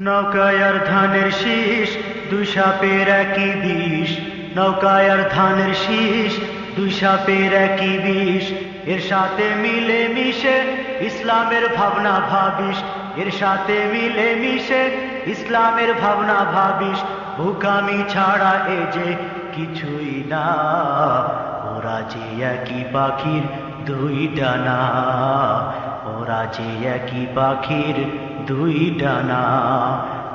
নৌকায় আর ধানের শীষ, দুই সাপের একই বিষ। নৌকায় আর ধানের শীষ, দুই সাপের একই বিষ। এর সাথে মিলে মিশে ইসলামের ভাবনা ভাবিস। এর সাথে মিলে মিশে ইসলামের ভাবনা ভাবিস। বোকামি ছাড়া এ যে কিছুই না, ওরা যে একই পাখির দুই ডানা। ওরা যে একই পাখির দুই ডানা।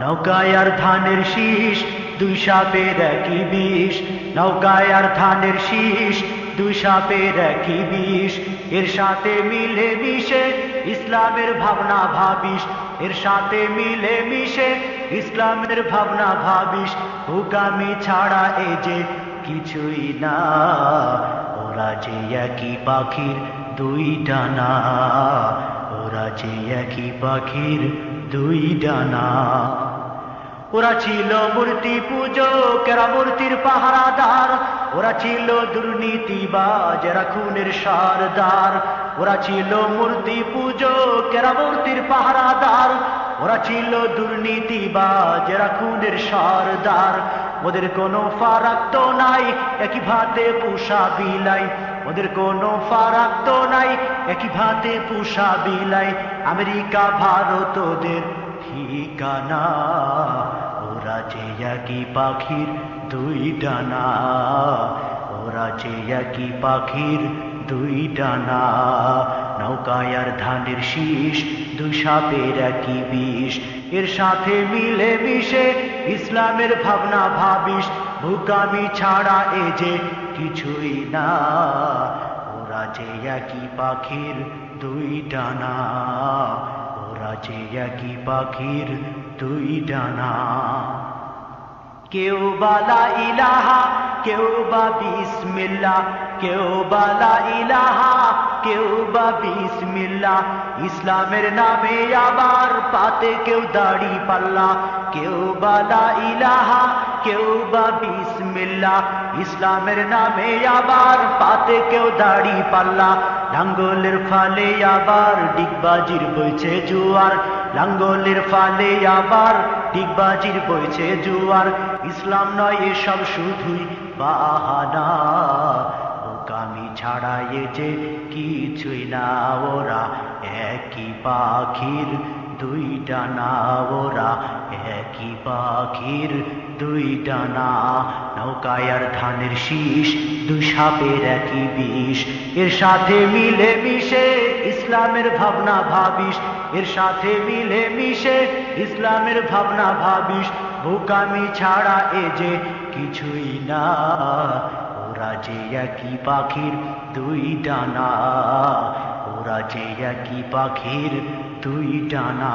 নৌকায় আর ধানের শীষ, দুই সাপের একই বিষ। নৌকায় আর ধানের শীষ, দুই সাপের একই বিষ। এর সাথে মিলে মিশে ইসলামের ভাবনা ভাবিস। এর সাথে মিলে মিশে ইসলামের ভাবনা ভাবিস। বোকামি ছাড়া এ যে কিছুই না, ওরা যে একই পাখির দুই ডানা। ওরা যে একই পাখির দুই ডানা। ওরা ছিল মূর্তি পূজক, এরা মূর্তির পাহারাদার। ওরা ছিল দুর্নীতিবাজ, এরা খুনের সরদার। ওরা ছিল মূর্তি পূজক, এরা মূর্তির পাহারাদার। ওরা ছিল দুর্নীতিবাজ, এরা খুনের সরদার। ওদের কোনো ফারাক তো নাই, একই ভাতে পোষা বিলাই। ওদের কোনো ফারাক তো নাই, একই ভাতে পোষা বিলাই। আমেরিকা ভারত ওদের ঠিকানা। ওরা যে একই পাখির দুই ডানা। ওরা যে একই পাখির দুই ডানা। নৌকায় আর ধানের শীষ, দুই সাপের একই বিষ। এর সাথে মিলে মিশে ইসলামের ভাবনা ভাবিস। বোকামি ছাড়া এ যে কিছুই না, ওরা যে একই পাখির দুই ডানা। ওরা যে একই পাখির দুই ডানা। কেউ বালা ইলাহা, কেউ বা বিসমিল্লাহ। কেউ বালা ইলাহা, কেউ বা বিসমিল্লাহ। ইসলামের নামে আবার পাতে কেউ দাড়ি পাল্লা। কেউ বালা ইলাহা, কেউ বা বিসমিল্লাহ। ইসলামের নামে আবার পাতে কেউ দাড়ি পাল্লা। লাঙ্গলের ফালে আবার ডিগবাজির বইছে জুয়ার। লাঙ্গলের ফালে আবার ডিগবাজির বইছে জুয়ার। ইসলাম নয় এসব শুধুই বাহানা। বোকামি ছাড়া এ যে কিছুই না, ওরা একই পাখির দুই ডানা। ওরা একই পাখির দুই ডানা। নৌকায় আর ধানের শীষ, দুই সাপের একই বিষ। এর সাথে মিলে মিশে ইসলামের ভাবনা ভাবিস। এর সাথে মিলে মিশে ইসলামের ভাবনা ভাবিস। বোকামি ছাড়া এ যে কিছুই না, ওরা যে একই পাখির দুই ডানা। ওরা যে একই পাখির দুই ডানা।